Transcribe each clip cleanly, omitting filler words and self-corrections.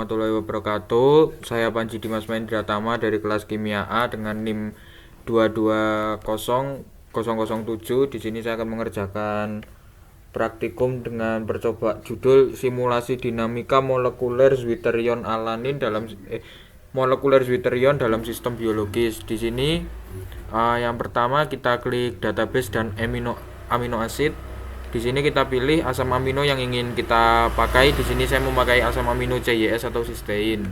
warahmatullahi wabarakatuh. Saya Panji Dimas Mahendratama dari kelas Kimia A dengan NIM 220007. Di sini saya akan mengerjakan praktikum dengan percoba judul simulasi dinamika molekuler zwitterion alanin molekuler zwitterion dalam sistem biologis. Di sini yang pertama kita klik database dan amino acid. Di sini kita pilih asam amino yang ingin kita pakai. Di sini saya memakai asam amino CYS atau cysteine.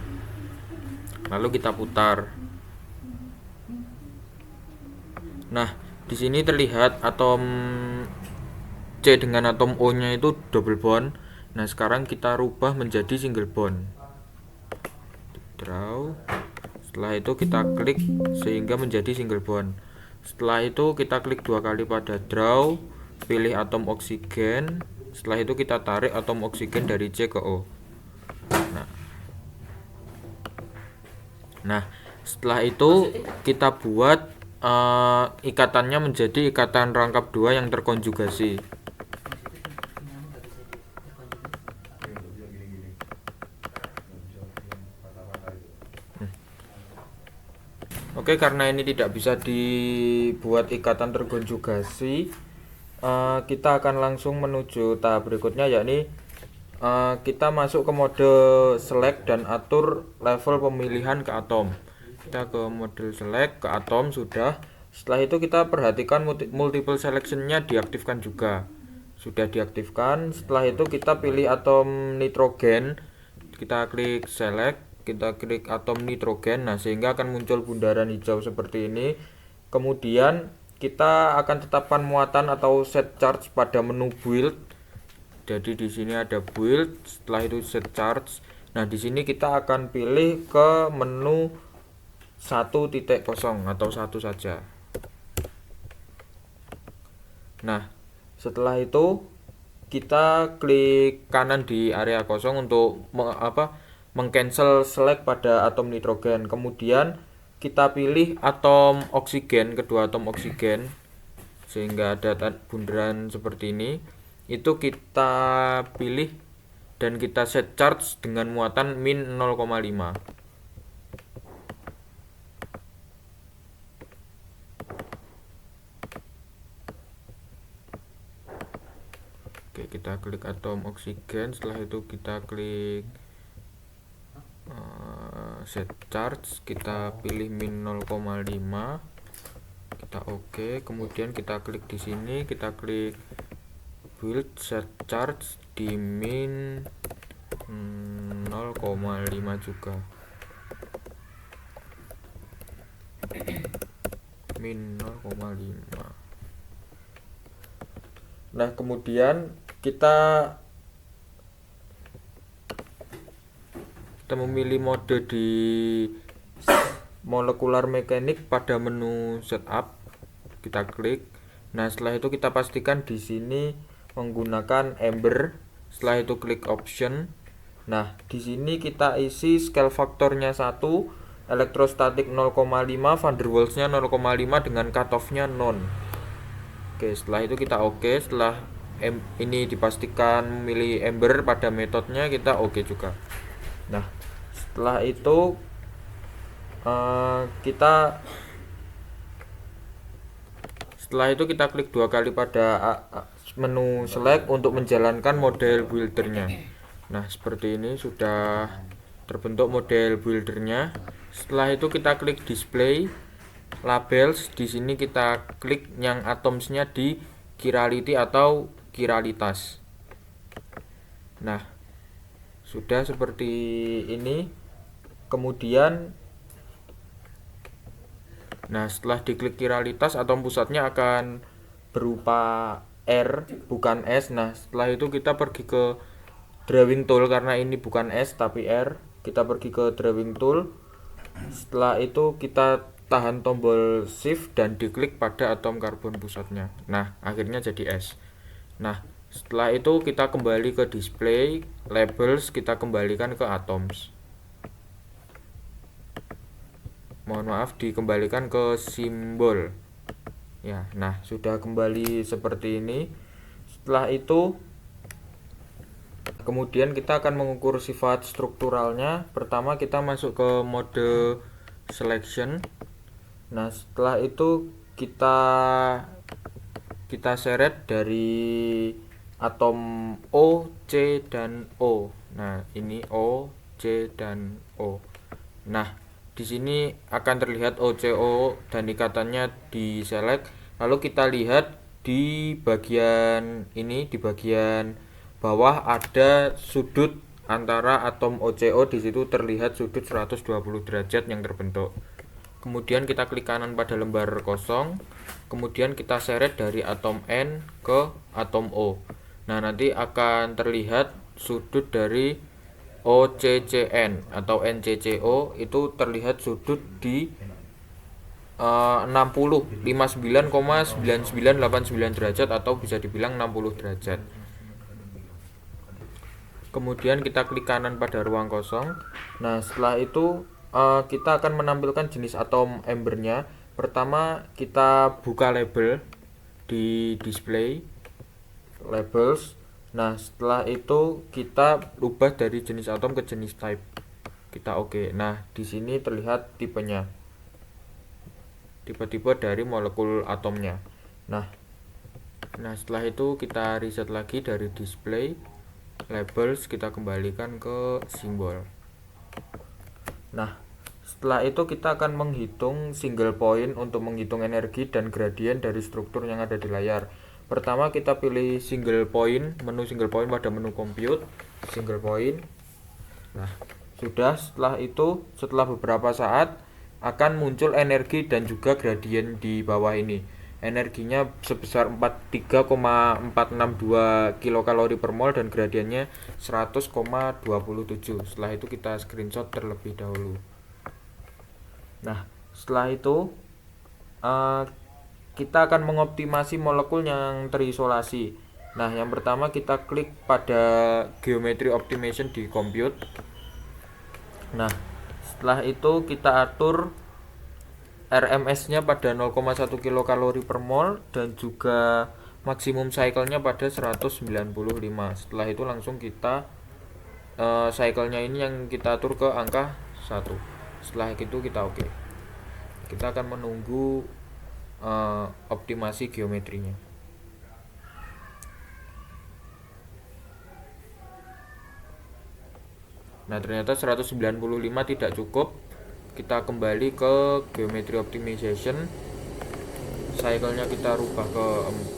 Lalu kita putar. Nah, di sini terlihat atom C dengan atom O-nya itu double bond. Nah, sekarang kita rubah menjadi single bond. Draw. Setelah itu kita klik sehingga menjadi single bond. Setelah itu kita klik dua kali pada draw, pilih atom oksigen. Setelah itu kita tarik atom oksigen dari C ke O. Nah, setelah itu kita buat ikatannya menjadi ikatan rangkap dua yang terkonjugasi. Oke, karena ini tidak bisa dibuat ikatan terkonjugasi, kita akan langsung menuju tahap berikutnya, yakni kita masuk ke mode select dan atur level pemilihan ke atom. Kita ke mode select, ke atom sudah. Setelah itu kita perhatikan multiple selectionnya diaktifkan juga. Sudah diaktifkan. Setelah itu kita pilih atom nitrogen. Kita klik select, kita klik atom nitrogen. Nah, sehingga akan muncul bundaran hijau seperti ini. Kemudian kita akan tetapkan muatan atau set charge pada menu build. Jadi di sini ada build, setelah itu set charge. Nah, di sini kita akan pilih ke menu 1.0 atau satu saja. Nah, setelah itu kita klik kanan di area kosong untuk mengcancel select pada atom nitrogen. Kemudian kita pilih atom oksigen, kedua atom oksigen, sehingga ada bundaran seperti ini. Itu kita pilih dan kita set charge dengan muatan min 0,5. Oke, kita klik atom oksigen. Setelah itu kita klik set charge, kita pilih min 0,5. Kita oke, kemudian kita klik di sini, kita klik build set charge di min 0,5 juga, min 0,5. Nah, kemudian kita memilih mode di molekular mekanik pada menu setup. Kita klik. Nah, setelah itu kita pastikan di sini menggunakan Ember. Setelah itu klik option. Nah, di sini kita isi scale faktornya 1, elektrostatik 0,5, van der Waals-nya 0,5 dengan cutoff-nya non. Oke, setelah itu kita oke. Setelah ini dipastikan memilih Ember pada metodenya, kita oke juga. Nah, setelah itu kita klik dua kali pada menu select untuk menjalankan model buildernya. Nah, seperti ini sudah terbentuk model buildernya. Setelah itu kita klik display labels. Di sini kita klik yang atomsnya di chirality atau chiralitas. Nah, sudah seperti ini. Kemudian setelah diklik chiralitas, atom pusatnya akan berupa R bukan S. Nah, setelah itu kita pergi ke drawing tool, karena ini bukan S tapi R. Kita pergi ke drawing tool. Setelah itu kita tahan tombol shift dan diklik pada atom karbon pusatnya. Nah, akhirnya jadi S. Nah, setelah itu kita kembali ke display labels, kita kembalikan ke atoms. Mohon maaf, dikembalikan ke simbol. Ya, nah sudah kembali seperti ini. Setelah itu kemudian kita akan mengukur sifat strukturalnya. Pertama kita masuk ke mode selection. Nah, setelah itu kita seret dari atom O, C, dan O. Nah, ini O, C, dan O. Nah, di sini akan terlihat OCO dan ikatannya di select. Lalu kita lihat di bagian ini, di bagian bawah ada sudut antara atom OCO. Di situ terlihat sudut 120 derajat yang terbentuk. Kemudian kita klik kanan pada lembar kosong. Kemudian kita seret dari atom N ke atom O. Nah, nanti akan terlihat sudut dari OCCN atau NCCO itu terlihat sudut di 59,9989 derajat atau bisa dibilang 60 derajat. Kemudian kita klik kanan pada ruang kosong. Nah, setelah itu kita akan menampilkan jenis atom embernya. Pertama kita buka label di display labels. Nah, setelah itu kita ubah dari jenis atom ke jenis type. Kita oke. Nah, di sini terlihat tipenya. Tipe-tipe dari molekul atomnya. Nah, setelah itu kita reset lagi dari display labels, kita kembalikan ke simbol. Nah, setelah itu kita akan menghitung single point untuk menghitung energi dan gradien dari struktur yang ada di layar. Pertama kita pilih single point, menu single point pada menu compute, single point. Nah, sudah. Setelah itu, setelah beberapa saat akan muncul energi dan juga gradien di bawah ini. Energinya sebesar 43,462 kilokalori per mol dan gradiennya 100,27. Setelah itu kita screenshot terlebih dahulu. Nah, setelah itu kita akan mengoptimasi molekul yang terisolasi. Nah, yang pertama kita klik pada geometry optimization di compute. Nah, setelah itu kita atur RMS-nya pada 0,1 kilokalori per mol dan juga maksimum cycle-nya pada 195. Setelah itu langsung kita cycle-nya ini yang kita atur ke angka 1. Setelah itu kita oke. Kita akan menunggu optimasi geometrinya. Nah, ternyata 195 tidak cukup. Kita kembali ke geometry optimization. Cycle-nya kita rubah ke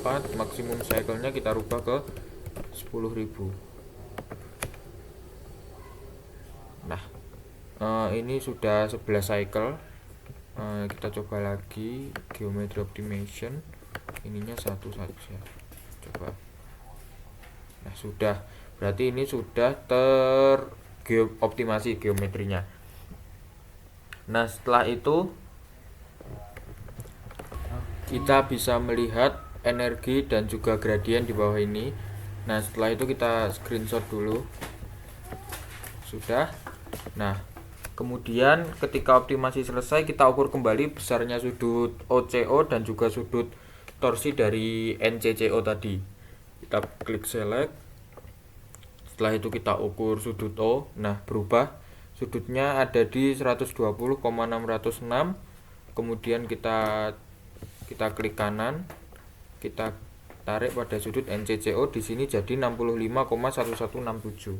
4, maksimum cycle-nya kita rubah ke 10.000. Nah, ini sudah 11 cycle. Kita coba lagi geometry optimization, ininya 1 saja, coba. Nah, sudah, berarti ini sudah optimasi geometrinya. Nah, setelah itu kita bisa melihat energi dan juga gradien di bawah ini. Nah, setelah itu kita screenshot dulu. Sudah. Nah, kemudian ketika optimasi selesai, kita ukur kembali besarnya sudut OCO dan juga sudut torsi dari NCCO tadi. Kita klik select. Setelah itu kita ukur sudut O. Nah, berubah. Sudutnya ada di 120,606. Kemudian kita klik kanan. Kita tarik pada sudut NCCO, di sini jadi 65,1167.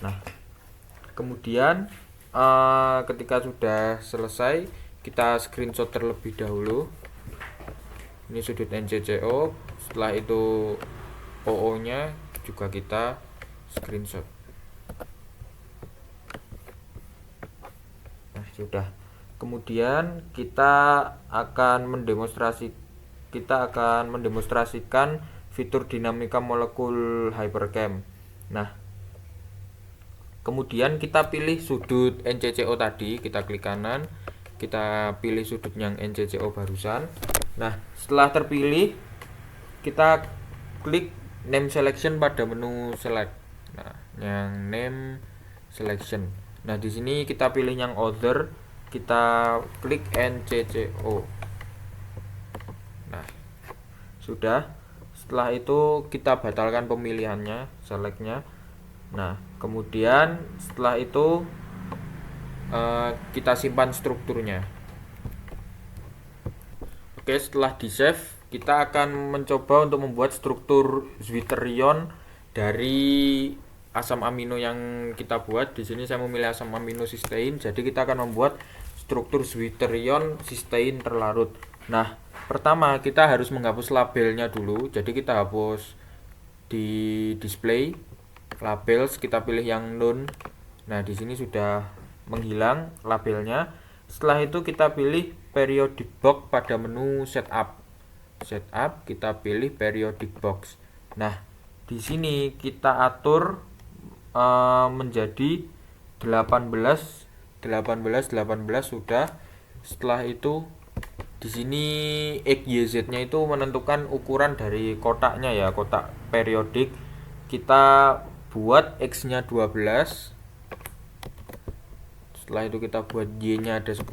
Nah, kemudian ketika sudah selesai, kita screenshot terlebih dahulu. Ini sudut NCCO. Setelah itu OO nya juga kita screenshot. Nah, sudah. Kemudian kita akan mendemonstrasikan fitur dinamika molekul hypercam. Nah, kemudian kita pilih sudut NCCO tadi, kita klik kanan, kita pilih sudut yang NCCO barusan. Nah, setelah terpilih, kita klik name selection pada menu select. Nah, yang name selection. Nah, di sini kita pilih yang other, kita klik NCCO. Nah, sudah. Setelah itu kita batalkan pemilihannya, selectnya. Nah, kemudian setelah itu kita simpan strukturnya. Oke, setelah di save, kita akan mencoba untuk membuat struktur zwitterion dari asam amino yang kita buat. Di sini saya memilih asam amino sistein, jadi kita akan membuat struktur zwitterion sistein terlarut. Nah, pertama kita harus menghapus labelnya dulu. Jadi kita hapus di display labels, kita pilih yang none. Nah, di sini sudah menghilang labelnya. Setelah itu kita pilih periodic box pada menu setup. Setup, kita pilih periodic box. Nah, di sini kita atur menjadi 18 sudah. Setelah itu di sini XYZ-nya itu menentukan ukuran dari kotaknya ya, kotak periodik. Kita buat X-nya 12. Setelah itu kita buat Y-nya ada 10.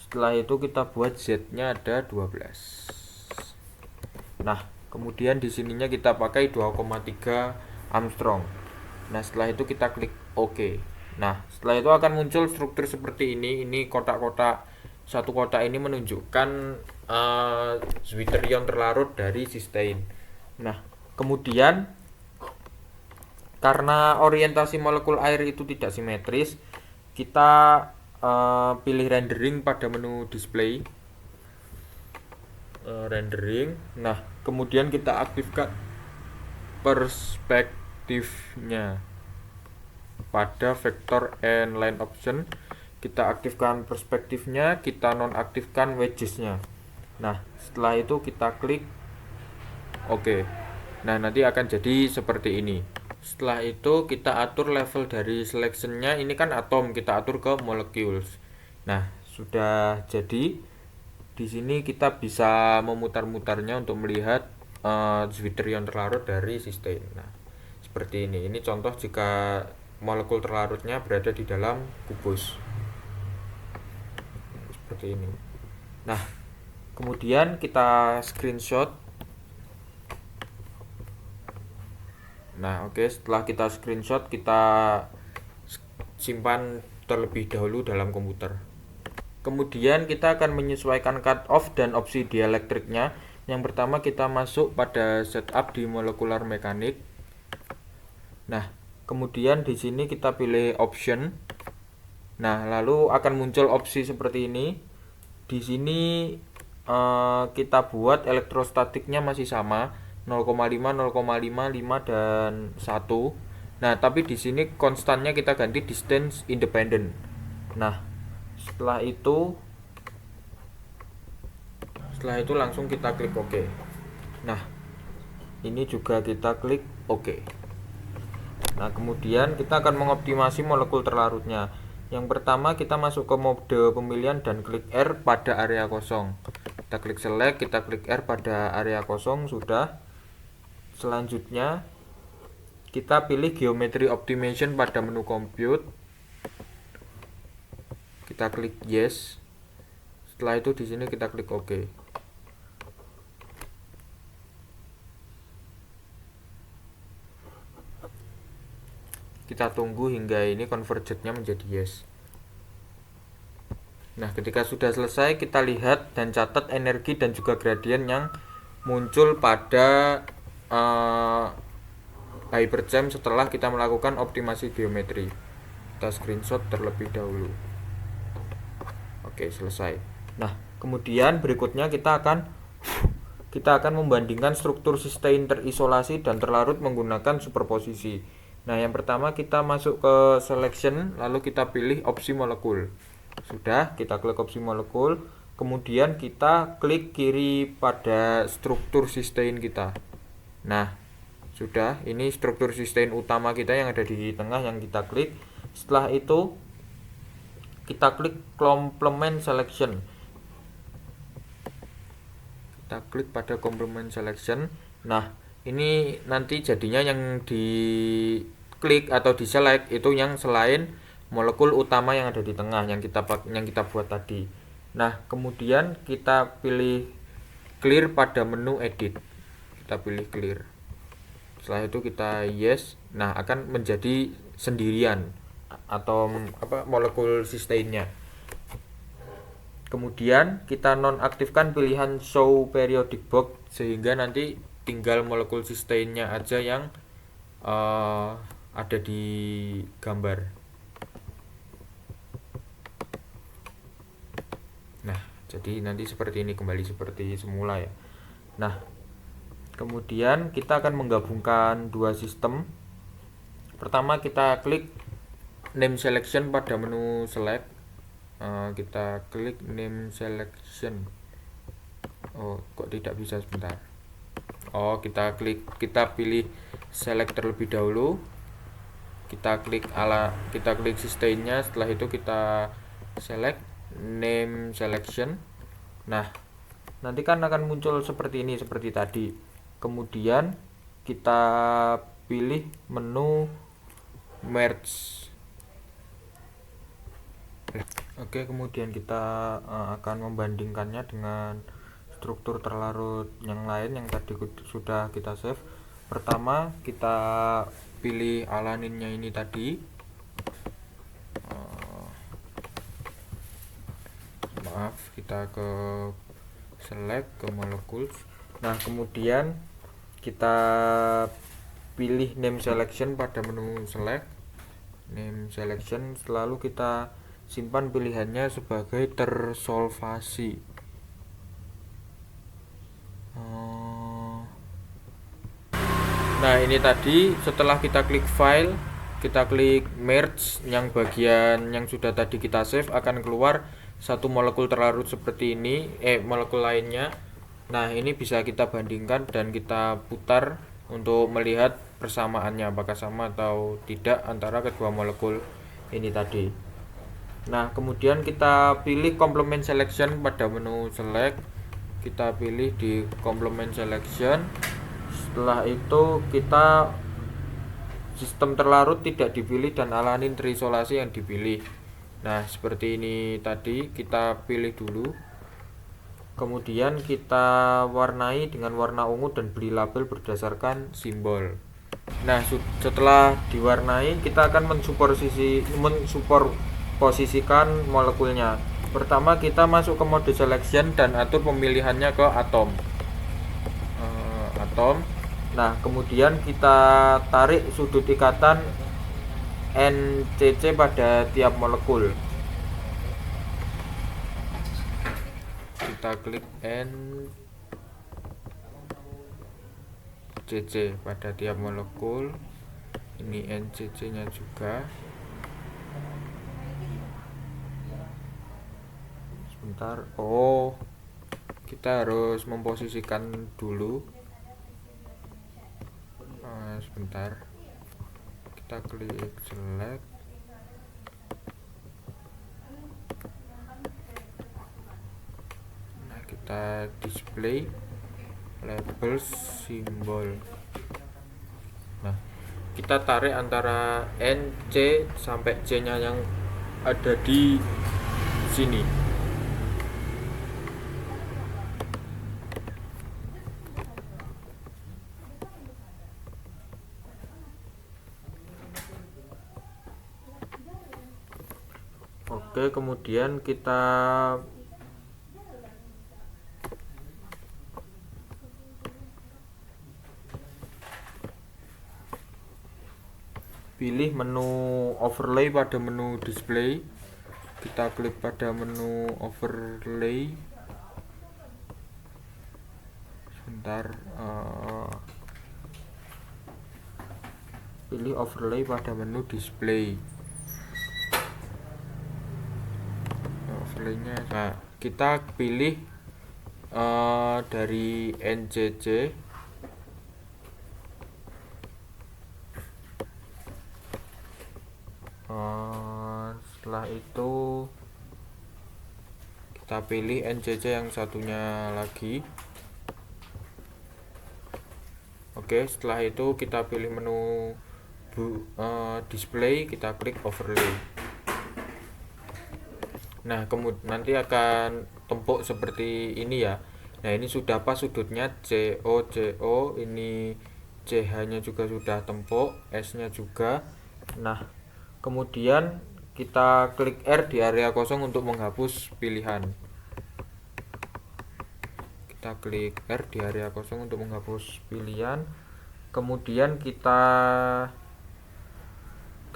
Setelah itu kita buat Z-nya ada 12. Nah, kemudian di sininya kita pakai 2,3 Armstrong. Nah, setelah itu kita klik OK. Nah, setelah itu akan muncul struktur seperti ini. Ini kotak-kotak, satu kotak ini menunjukkan zwitterion terlarut dari sistein. Nah, kemudian karena orientasi molekul air itu tidak simetris, kita pilih rendering pada menu display. Rendering. Nah, kemudian kita aktifkan perspektifnya pada vector and line option. Kita aktifkan perspektifnya, kita nonaktifkan wedgesnya. Nah, setelah itu kita klik OK. Nah, nanti akan jadi seperti ini. Setelah itu kita atur level dari selectionnya. Ini kan atom, kita atur ke molecules. Nah, sudah jadi. Di sini kita bisa memutar-mutarnya untuk melihat zwitterion terlarut dari sistein. Nah, seperti ini. Ini contoh jika molekul terlarutnya berada di dalam kubus. Seperti ini. Nah, kemudian kita screenshot. Nah, oke, setelah kita screenshot, kita simpan terlebih dahulu dalam komputer. Kemudian kita akan menyesuaikan cut off dan opsi dielectricnya. Yang pertama kita masuk pada setup di molecular mechanic. Nah, kemudian di sini kita pilih option. Nah, lalu akan muncul opsi seperti ini. Di sini kita buat elektrostatiknya masih sama, 0,5, 0,5, 5 dan 1. Nah, tapi di sini konstannya kita ganti distance independent. Nah, setelah itu langsung kita klik OK. Nah, ini juga kita klik OK. Nah, kemudian kita akan mengoptimasi molekul terlarutnya. Yang pertama kita masuk ke mode pemilihan dan klik R pada area kosong. Kita klik select, kita klik R pada area kosong, sudah. Selanjutnya kita pilih geometry optimization pada menu compute. Kita klik yes. Setelah itu di sini kita klik OK. Kita tunggu hingga ini convergentnya menjadi yes. Nah, ketika sudah selesai, kita lihat dan catat energi dan juga gradien yang muncul pada hyperjam setelah kita melakukan optimasi geometri. Kita screenshot terlebih dahulu. Oke, selesai. Nah, kemudian berikutnya kita akan membandingkan struktur sistein terisolasi dan terlarut menggunakan superposisi. Nah, yang pertama kita masuk ke selection, lalu kita pilih opsi molekul. Sudah, kita klik opsi molekul, kemudian kita klik kiri pada struktur sistein kita. Nah, sudah, ini struktur sistein utama kita yang ada di tengah yang kita klik. Setelah itu kita klik complement selection. Kita klik pada complement selection. Nah, ini nanti jadinya yang diklik atau diselect itu yang selain molekul utama yang ada di tengah yang kita buat tadi. Nah, kemudian kita pilih clear pada menu edit. Kita pilih clear. Setelah itu kita yes. Nah, akan menjadi sendirian atom molekul cysteinnya. Kemudian kita nonaktifkan pilihan show periodic box sehingga nanti tinggal molekul cysteinnya aja yang ada di gambar. Nah, jadi nanti seperti ini, kembali seperti semula ya. Nah, kemudian kita akan menggabungkan dua sistem. Pertama kita klik name selection pada menu select. Kita klik name selection. Oh, kok tidak bisa, sebentar. Oh, kita pilih select terlebih dahulu. Kita klik cysteinnya. Setelah itu kita select name selection. Nah, nanti kan akan muncul seperti ini, seperti tadi. Kemudian kita pilih menu merge. Oke, kemudian kita akan membandingkannya dengan struktur terlarut yang lain yang tadi sudah kita save. Pertama kita pilih alaninnya ini tadi. Maaf, kita ke select ke molekul. Nah, kemudian kita pilih name selection pada menu select name selection, selalu kita simpan pilihannya sebagai tersolvasi. Nah, ini tadi setelah kita klik file, kita klik merge, yang bagian yang sudah tadi kita save akan keluar satu molekul terlarut seperti ini, molekul lainnya. Nah, ini bisa kita bandingkan dan kita putar untuk melihat persamaannya, apakah sama atau tidak antara kedua molekul ini tadi. Nah, kemudian kita pilih complement selection pada menu select. Kita pilih di complement selection. Setelah itu kita sistem terlarut tidak dipilih dan alanin terisolasi yang dipilih. Nah, seperti ini tadi, kita pilih dulu. Kemudian kita warnai dengan warna ungu dan beri label berdasarkan simbol. Nah, setelah diwarnai, kita akan posisikan molekulnya. Pertama kita masuk ke mode selection dan atur pemilihannya ke atom. Nah, kemudian kita tarik sudut ikatan NCC pada tiap molekul. Kita klik NCC pada tiap molekul. Ini NCC nya juga. Sebentar. Oh, kita harus memposisikan dulu. Sebentar, kita klik select. Nah, kita display label simbol. Nah, kita tarik antara N, C sampai C nya yang ada di sini. Oke, kemudian kita pilih menu overlay pada menu display. Kita klik pada menu overlay. Sebentar, pilih overlay pada menu display. Overlaynya, nah, kita pilih dari NCC. Setelah itu kita pilih NCC yang satunya lagi. Oke, setelah itu kita pilih menu display, kita klik overlay. Nah, kemudian nanti akan tempuk seperti ini ya. Nah, ini sudah pas sudutnya CO, ini CH nya juga sudah tempuk, S nya juga. Nah, kemudian kita klik R di area kosong untuk menghapus pilihan. Kita klik R di area kosong untuk menghapus pilihan. Kemudian kita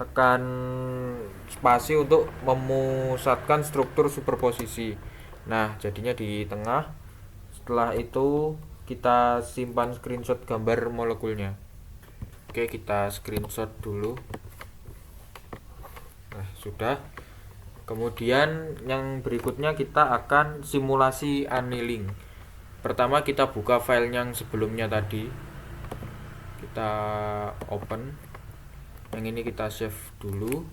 tekan spasi untuk memusatkan struktur superposisi. Nah, jadinya di tengah. Setelah itu kita simpan screenshot gambar molekulnya. Oke, kita screenshot dulu. Nah, sudah. Kemudian yang berikutnya kita akan simulasi annealing. Pertama kita buka file yang sebelumnya tadi. Kita open. Yang ini kita save dulu.